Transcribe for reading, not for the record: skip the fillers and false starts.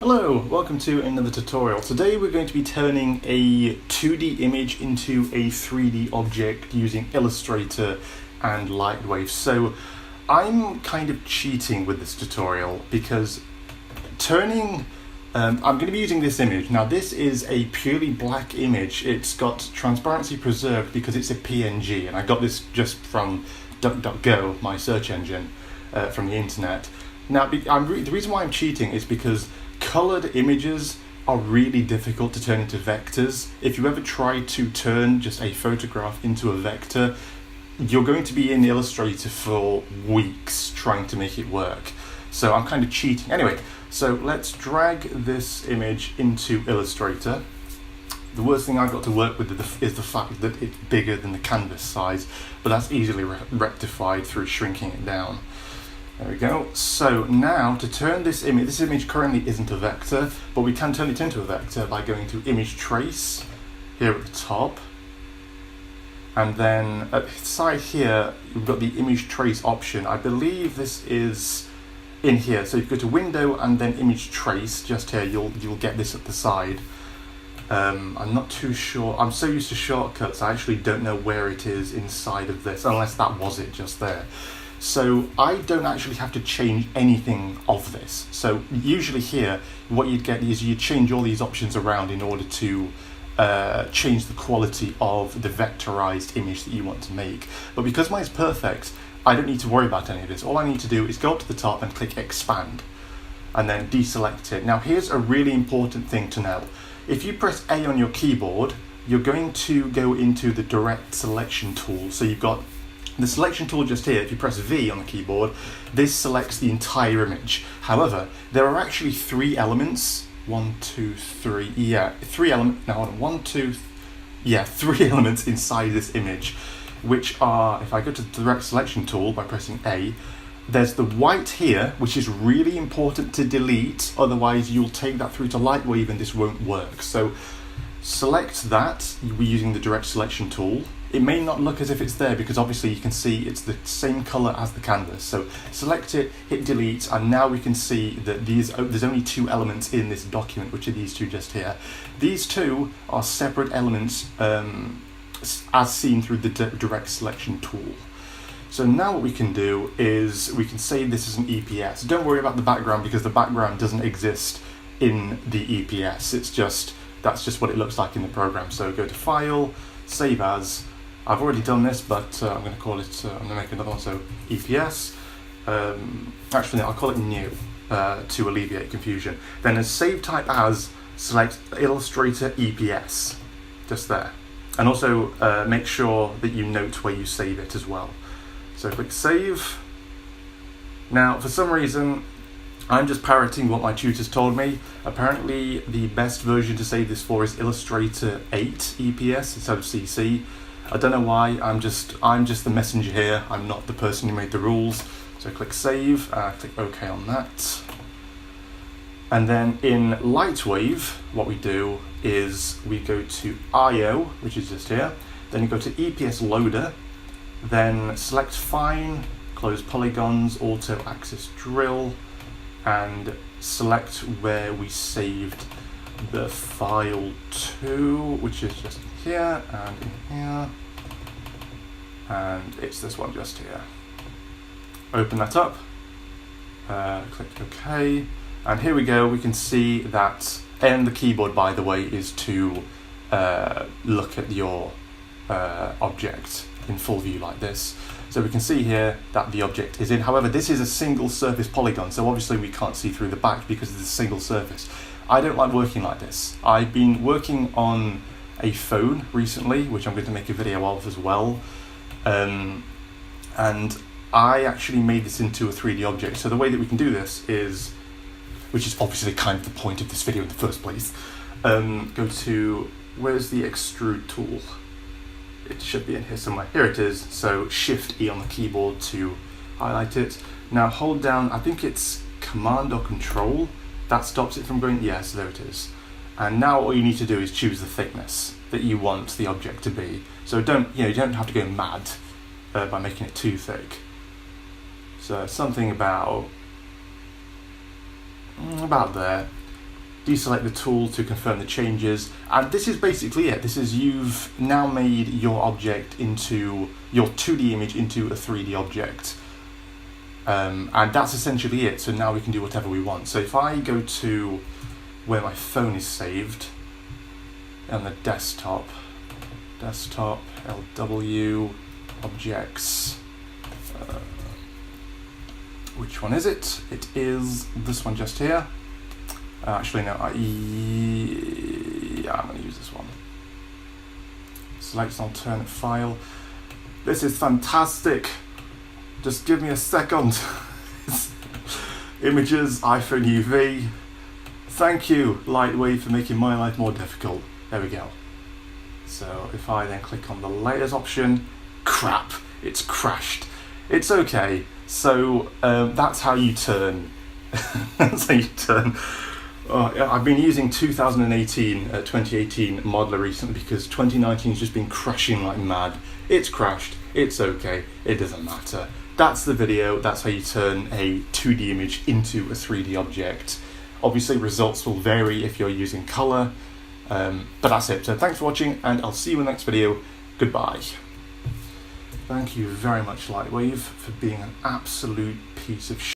Hello, welcome to another tutorial. Today we're going to be turning a 2D image into a 3D object using Illustrator and LightWave. So I'm kind of cheating with this tutorial because I'm going to be using this image. Now this is a purely black image. It's got transparency preserved because it's a PNG, and I got this just from DuckDuckGo, my search engine, from the internet. Now the reason why I'm cheating is because coloured images are really difficult to turn into vectors. If you ever try to turn just a photograph into a vector, you're going to be in Illustrator for weeks trying to make it work. So I'm kind of cheating. Anyway, so let's drag this image into Illustrator. The worst thing I've got to work with is the fact that it's bigger than the canvas size, but that's easily rectified through shrinking it down. There we go. So now to turn this image currently isn't a vector, but we can turn it into a vector by going to Image Trace here at the top. And then at the side here, you've got the Image Trace option. I believe this is in here. So if you go to Window and then Image Trace, just here, you'll get this at the side. I'm not too sure. I'm so used to shortcuts, I actually don't know where it is inside of this, unless that was it just there. So I don't actually have to change anything of this. So usually here, what you'd get is you'd change all these options around in order to change the quality of the vectorized image that you want to make. But because mine's perfect, I don't need to worry about any of this. All I need to do is go up to the top and click Expand, and then deselect it. Now here's a really important thing to know. If you press A on your keyboard, you're going to go into the Direct Selection tool. So you've got the selection tool just here. If you press V on the keyboard, this selects the entire image. However, there are actually three elements. Three elements inside this image, which are, if I go to the Direct Selection tool by pressing A, there's the white here, which is really important to delete, otherwise you'll take that through to LightWave and this won't work. So select that, we're using the Direct Selection tool. It may not look as if it's there because obviously you can see it's the same color as the canvas. So select it, hit delete, and now we can see that there's only two elements in this document, which are these two just here. These two are separate elements as seen through the Direct Selection tool. So now what we can do is we can save this as an EPS. Don't worry about the background because the background doesn't exist in the EPS. That's just what it looks like in the program. So go to File, Save As. I've already done this, but I'm going to call it, I'm going to make another one, so EPS. Actually, I'll call it New to alleviate confusion. Then as Save Type As, select Illustrator EPS, just there. And also make sure that you note where you save it as well. So click Save. Now, for some reason, I'm just parroting what my tutors told me. Apparently, the best version to save this for is Illustrator 8 EPS instead of CC. I don't know why. I'm just the messenger here. I'm not the person who made the rules. So click Save. Click OK on that. And then in LightWave, what we do is we go to IO, which is just here. Then you go to EPS Loader. Then select Fine, close Polygons, Auto Axis Drill, and select where we saved the file to, which is just here and in here, and it's this one just here. Open that up, click OK, and here we go. We can see that, and the keyboard, by the way, is to look at your object in full view like this. So we can see here that the object is in. However, this is a single surface polygon, so obviously we can't see through the back because it's a single surface. I don't like working like this. I've been working on a phone recently, which I'm going to make a video of as well. And I actually made this into a 3D object. So the way that we can do this is, which is obviously kind of the point of this video in the first place, go to, where's the Extrude tool? It should be in here somewhere. Here it is. So Shift E on the keyboard to highlight it. Now hold down, I think it's Command or Control. That stops it from going, yes, there it is. And now all you need to do is choose the thickness that you want the object to be. So you don't have to go mad by making it too thick. So something about there. deselect the tool to confirm the changes, and this is basically it. This is, you've now made your object into, your 2D image into a 3D object. And that's essentially it. So now we can do whatever we want. So if I go to where my phone is saved, on the desktop, LW, objects, which one is it? It is this one just here. Actually, no, yeah, I'm going to use this one. Select an alternate file. This is fantastic. Just give me a second. Images, iPhone UV. Thank you, LightWave, for making my life more difficult. There we go. So if I then click on the layers option, crap, it's crashed. It's okay. So that's how you turn. That's how you turn. I've been using 2018, 2018 modeler recently because 2019 has just been crashing like mad. It's crashed. It's okay. It doesn't matter. That's the video. That's how you turn a 2D image into a 3D object. Obviously, results will vary if you're using color, but that's it. So thanks for watching, and I'll see you in the next video. Goodbye. Thank you very much, LightWave, for being an absolute piece of shit.